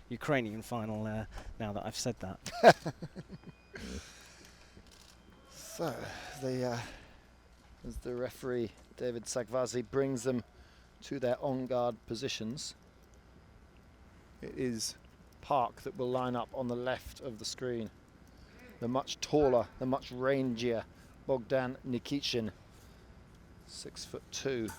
Ukrainian final now that I've said that. So, as the referee, David Sagvazi, brings them to their on-guard positions, it is Park that will line up on the left of the screen. The much taller, the much rangier Bogdan Nikishin, 6'2",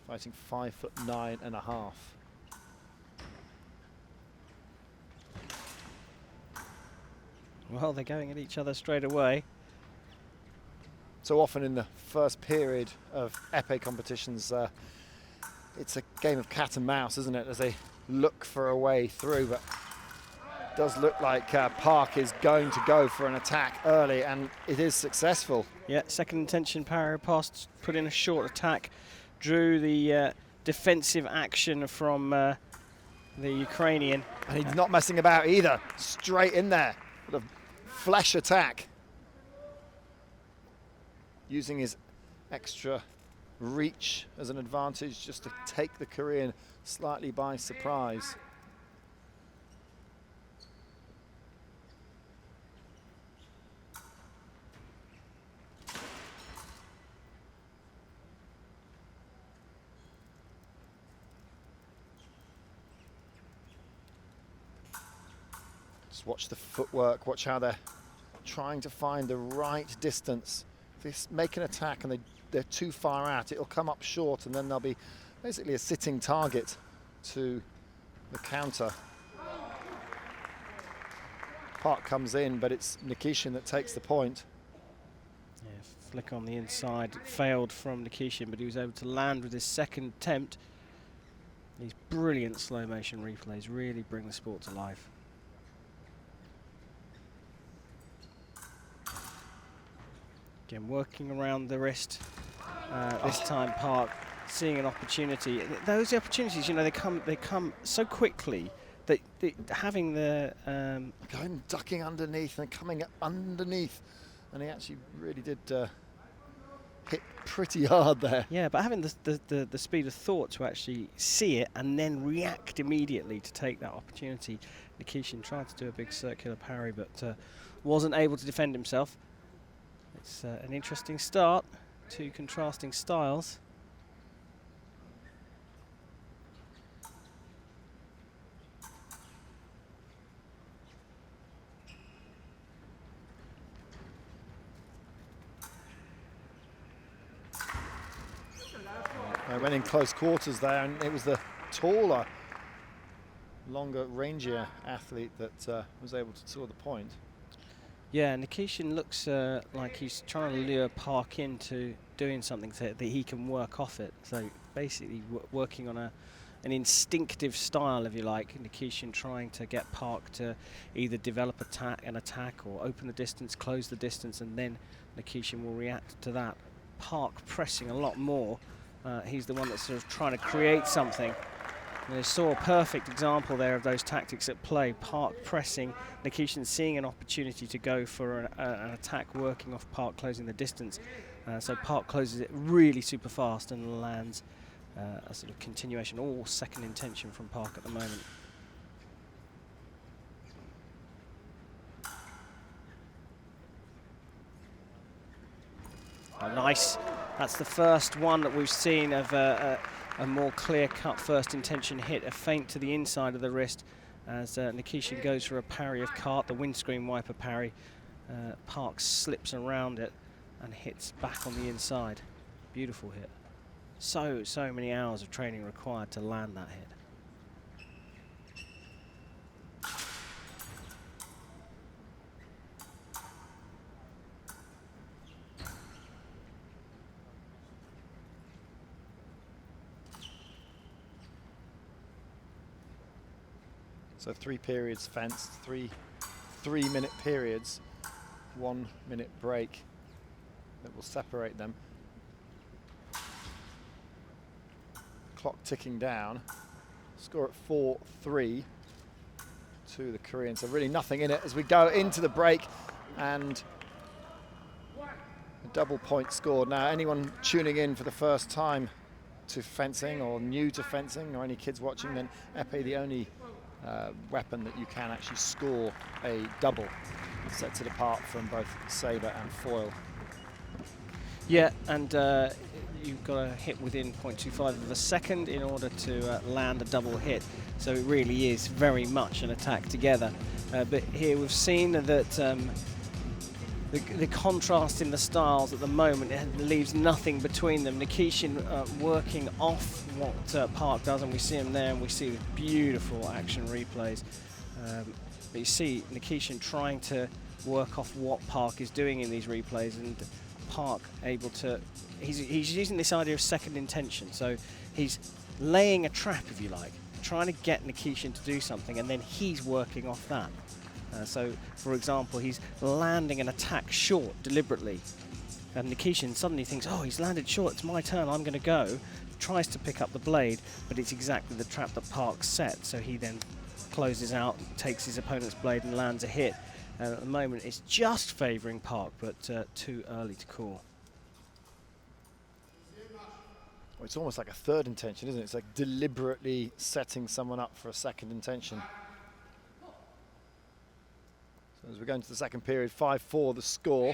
fighting 5'9½". Well, they're going at each other straight away. So often in the first period of épée competitions, it's a game of cat and mouse, isn't it, as they look for a way through. But it does look like Park is going to go for an attack early, and it is successful. Yeah, second intention parry pass, put in a short attack, drew the defensive action from the Ukrainian. And he's not messing about either, straight in there with a flesh attack. Using his extra reach as an advantage just to take the Korean slightly by surprise. Just watch the footwork, watch how they're trying to find the right distance. If they make an attack and they're too far out, it'll come up short, and then there'll be basically a sitting target to the counter. Park comes in, but it's Nikishin that takes the point. Yeah, flick on the inside, it failed from Nikishin, but he was able to land with his second attempt. These brilliant slow motion replays really bring the sport to life. Again, working around the wrist. This time Park seeing an opportunity. Those opportunities, you know, they come so quickly that having the going ducking underneath and coming up underneath, and he actually really did hit pretty hard there. Yeah, but having the speed of thought to actually see it and then react immediately to take that opportunity. Nikishin tried to do a big circular parry, but wasn't able to defend himself. It's an interesting start, two contrasting styles. I went in close quarters there, and it was the taller, longer, rangier athlete that was able to score the point. Yeah, Nikishin looks like he's trying to lure Park into doing something so that he can work off it. So basically working on an instinctive style, if you like. Nikishin trying to get Park to either develop an attack or open the distance, close the distance, and then Nikishin will react to that. Park pressing a lot more. He's the one that's sort of trying to create something. And I saw a perfect example there of those tactics at play. Park pressing, Nikishin seeing an opportunity to go for an attack, working off Park, closing the distance. So Park closes it really super fast and lands a sort of continuation, all second intention from Park at the moment. Oh, nice. That's the first one that we've seen of a more clear-cut first intention hit, a feint to the inside of the wrist as Nikishin goes for a parry of Cart, the windscreen wiper parry. Park slips around it and hits back on the inside. Beautiful hit. So many hours of training required to land that hit. So 3 periods fenced, three-minute periods, 1 minute break that will separate them. Clock ticking down. Score at 4-3 to the Koreans. So really nothing in it as we go into the break, and a double point scored. Now anyone tuning in for the first time to fencing or new to fencing, or any kids watching, then épée the only weapon that you can actually score a double. Sets it apart from both sabre and foil. Yeah, and you've got to hit within 0.25 of a second in order to land a double hit. So it really is very much an attack together. But here we've seen that the contrast in the styles at the moment, it leaves nothing between them. Nikishin working off what Park does, and we see him there, and we see the beautiful action replays. But you see Nikishin trying to work off what Park is doing in these replays, and Park able to, he's using this idea of second intention. So he's laying a trap, if you like, trying to get Nikishin to do something, and then he's working off that. So, for example, he's landing an attack short deliberately, and Nikishin suddenly thinks, oh, he's landed short, it's my turn, I'm going to go. Tries to pick up the blade, but it's exactly the trap that Park set, so he then closes out, takes his opponent's blade and lands a hit. At the moment, it's just favouring Park, but too early to call. Well, it's almost like a third intention, isn't it? It's like deliberately setting someone up for a second intention. So as we go into the second period, 5-4 the score.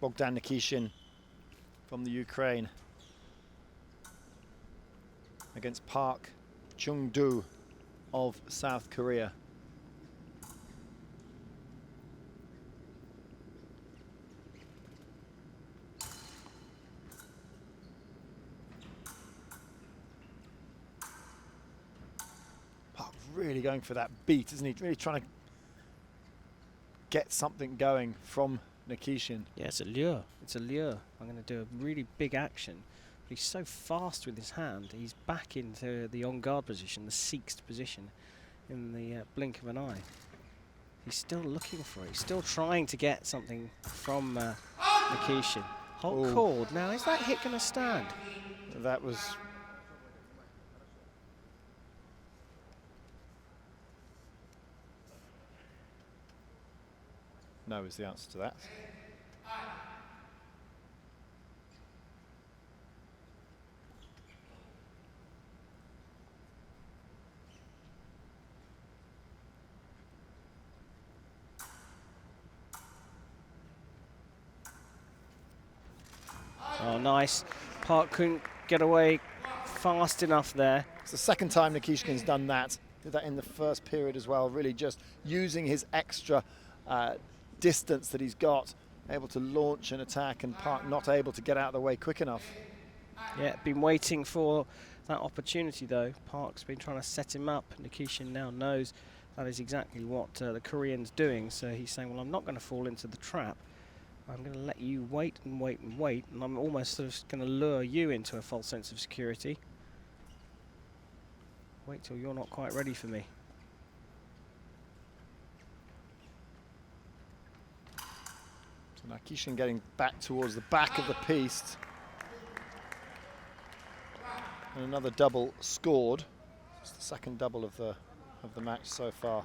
Bogdan Nikishin from the Ukraine against Park Chung-do of South Korea. Park really going for that beat, isn't he? Really trying to get something going from Nikishin. Yeah, it's a lure. It's a lure. I'm going to do a really big action. But he's so fast with his hand. He's back into the on-guard position, the sixth position, in the blink of an eye. He's still looking for it. He's still trying to get something from Nikishin. Hold cord. Now, is that hit going to stand? That was... No is the answer to that. Oh, nice. Park couldn't get away fast enough there. It's the second time Nikishin's done that. Did that in the first period as well, really just using his extra distance that he's got, able to launch an attack, and Park not able to get out of the way quick enough. Yeah, been waiting for that opportunity though. Park's been trying to set him up. Nikishin now knows that is exactly what the Korean's doing, so he's saying, well, I'm not going to fall into the trap. I'm going to let you wait and wait and wait, and I'm almost sort of going to lure you into a false sense of security. Wait till you're not quite ready for me. So Nikishin getting back towards the back of the piece. And another double scored. It's the second double of the match so far.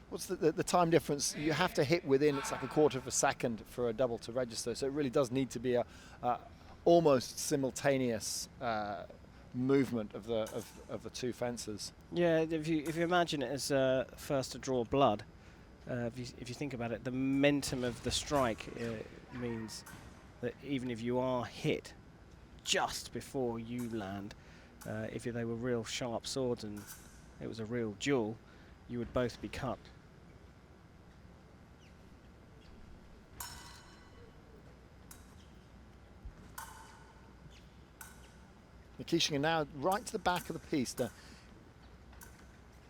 What's the time difference? You have to hit within, it's like a quarter of a second for a double to register, so it really does need to be a almost simultaneous movement of the two fences. Yeah, if you imagine it as first to draw blood, if you think about it, the momentum of the strike means that even if you are hit just before you land, if they were real sharp swords and it was a real duel, you would both be cut. Nikishin now right to the back of the piece. Now,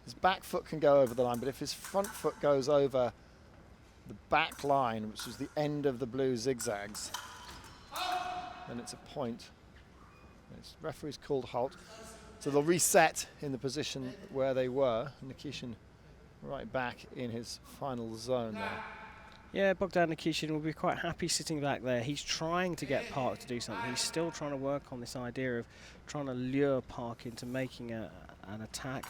his back foot can go over the line, but if his front foot goes over the back line, which is the end of the blue zigzags, then it's a point. Referee's called halt. So they'll reset in the position where they were. Nikishin right back in his final zone there. Yeah, Bogdan Nikishin will be quite happy sitting back there. He's trying to get Park to do something. He's still trying to work on this idea of trying to lure Park into making an attack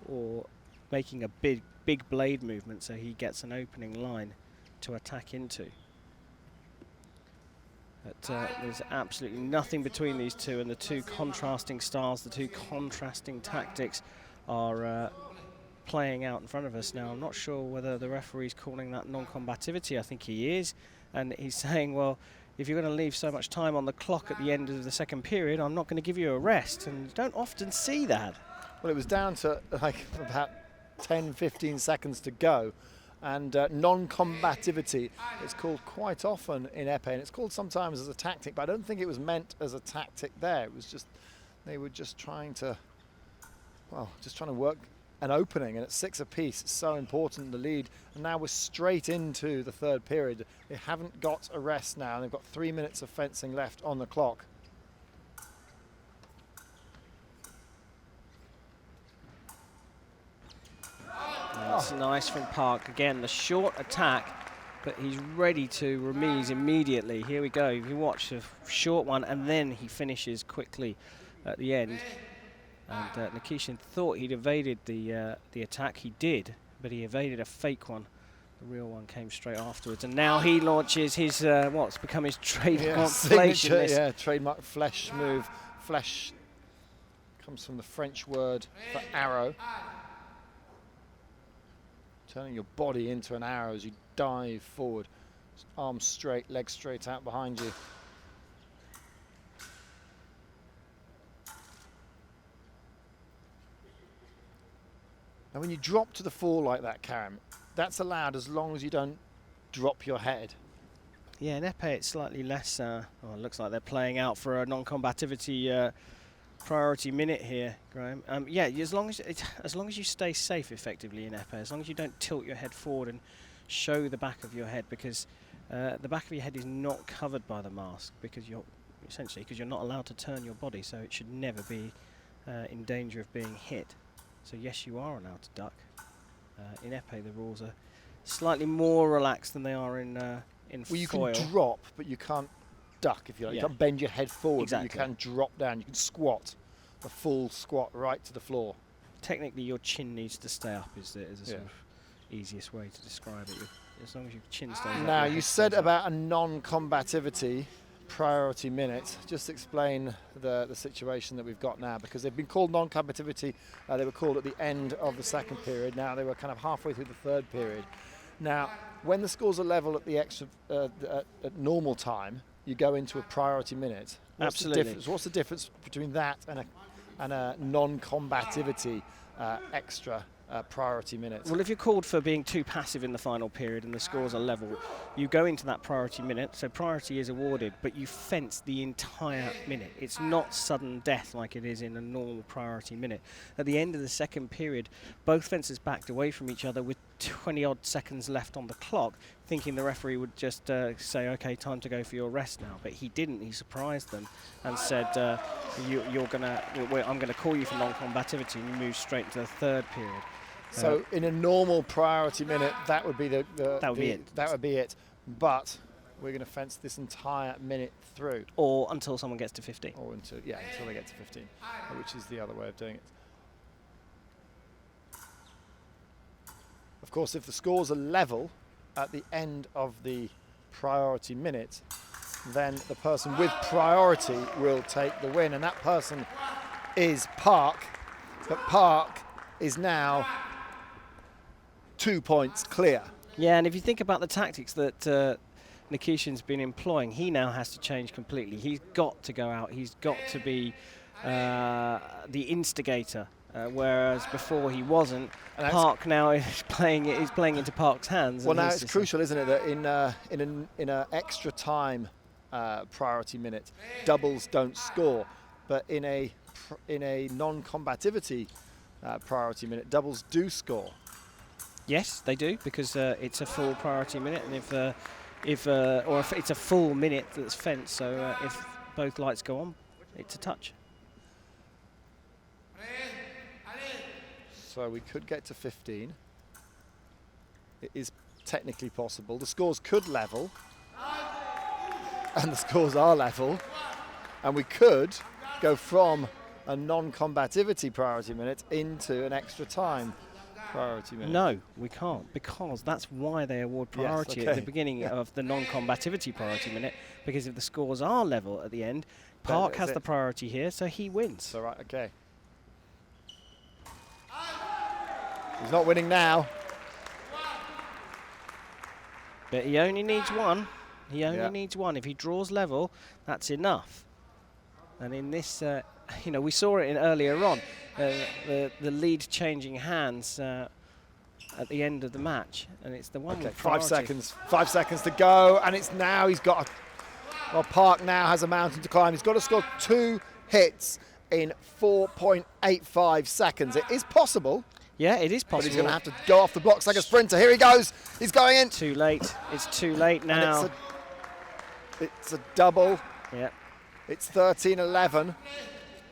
or making a big blade movement so he gets an opening line to attack into. But there's absolutely nothing between these two, and the two contrasting styles, the two contrasting tactics are playing out in front of us now. I'm not sure whether the referee's calling that non-combativity. I think he is, and he's saying, well, if you're going to leave so much time on the clock at the end of the second period, I'm not going to give you a rest, and you don't often see that. Well, it was down to like about 10-15 seconds to go, and non-combativity is called quite often in epee, and it's called sometimes as a tactic, but I don't think it was meant as a tactic there. It was just, they were just trying to, well, just trying to work an opening, and at 6 apiece, it's so important, the lead. And now we're straight into the third period. They haven't got a rest now, and they've got 3 minutes of fencing left on the clock. That's nice from Park. Again, the short attack, but he's ready to remise immediately. Here we go. You watch the short one, and then he finishes quickly at the end. And Nikishin thought he'd evaded the attack. He did, but he evaded a fake one. The real one came straight afterwards, and now he launches his what's become his trademark signature, trademark flesh move. Flesh comes from the French word for arrow. Turning your body into an arrow as you dive forward. Arms straight, legs straight out behind you. Now when you drop to the floor like that, Karen, that's allowed as long as you don't drop your head. Yeah, in epee it's slightly less, it looks like they're playing out for a non-combativity priority minute here, Graham. Yeah, as long as you stay safe effectively in epee, as long as you don't tilt your head forward and show the back of your head, because the back of your head is not covered by the mask, because you're not allowed to turn your body, so it should never be in danger of being hit. So yes, you are allowed to duck. In epee, the rules are slightly more relaxed than they are in well, you foil. Can drop, but you can't duck if you like. Yeah. You can't bend your head forward, exactly. But you can drop down. You can squat, a full squat right to the floor. Technically, your chin needs to stay up. Is the sort of easiest way to describe it. As long as your chin stays up. Now, you said about a non-combativity priority minute. Just explain the situation that we've got now, because they've been called non-combativity. They were called at the end of the second period. Now they were kind of halfway through the third period. Now, when the scores are level at the extra at normal time, you go into a priority minute. Absolutely. What's the difference between that and a non-combativity extra priority minute? Well, if you're called for being too passive in the final period and the scores are level, you go into that priority minute, so priority is awarded, but you fence the entire minute. It's not sudden death like it is in a normal priority minute. At the end of the second period, both fences backed away from each other with 20-odd seconds left on the clock, thinking the referee would just say, okay, time to go for your rest now. But he didn't. He surprised them and said, I'm going to call you for non-combativity, and you move straight into the third period. So in a normal priority minute, that would be that would be it. But we're going to fence this entire minute through. Or until someone gets to 15. Or until they get to 15, which is the other way of doing it. Of course, if the scores are level at the end of the priority minute, then the person with priority will take the win, and that person is Park. But Park is now 2 points clear. Yeah, and if you think about the tactics that Nikishin's been employing, he now has to change completely. He's got to go out. He's got to be the instigator, whereas before he wasn't. And Park now is playing into Park's hands. Well, now it's crucial, isn't it, that in an extra time priority minute, doubles don't score, but in a non-combativity priority minute, doubles do score. Yes, they do, because it's a full priority minute, and if it's a full minute that's fenced, so if both lights go on, it's a touch. So we could get to 15. It is technically possible. The scores could level, and the scores are level, and we could go from a non-combativity priority minute into an extra time priority minute? No, we can't, because that's why they award priority at the beginning of the non-combativity priority minute, because if the scores are level at the end, Park has the priority here, so he wins. So right, okay. He's not winning now. But he only needs one. He only needs one. If he draws level, that's enough. And in this, you know, we saw it in earlier on, the lead changing hands at the end of the match, and it's the one with 5 seconds. 5 seconds to go, and it's now he's got. Well, Park now has a mountain to climb. He's got to score 2 hits in 4.85 seconds. It is possible. Yeah, it is possible. But he's going to have to go off the blocks like a sprinter. Here he goes. He's going in. Too late. It's too late now. It's a double. Yeah. It's 13-11.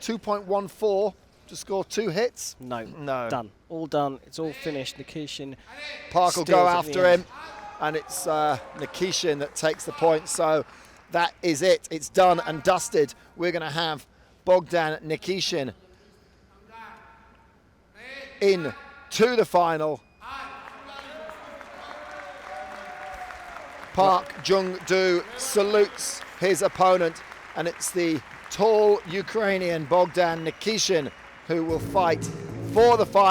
2.14 to score 2 hits. No. Done. All done. It's all finished. Nikishin. Park will go after him. And it's Nikishin that takes the point. So that is it. It's done and dusted. We're going to have Bogdan Nikishin in to the final. Park Jung-do salutes his opponent, and it's the tall Ukrainian Bogdan Nikishin who will fight for the final.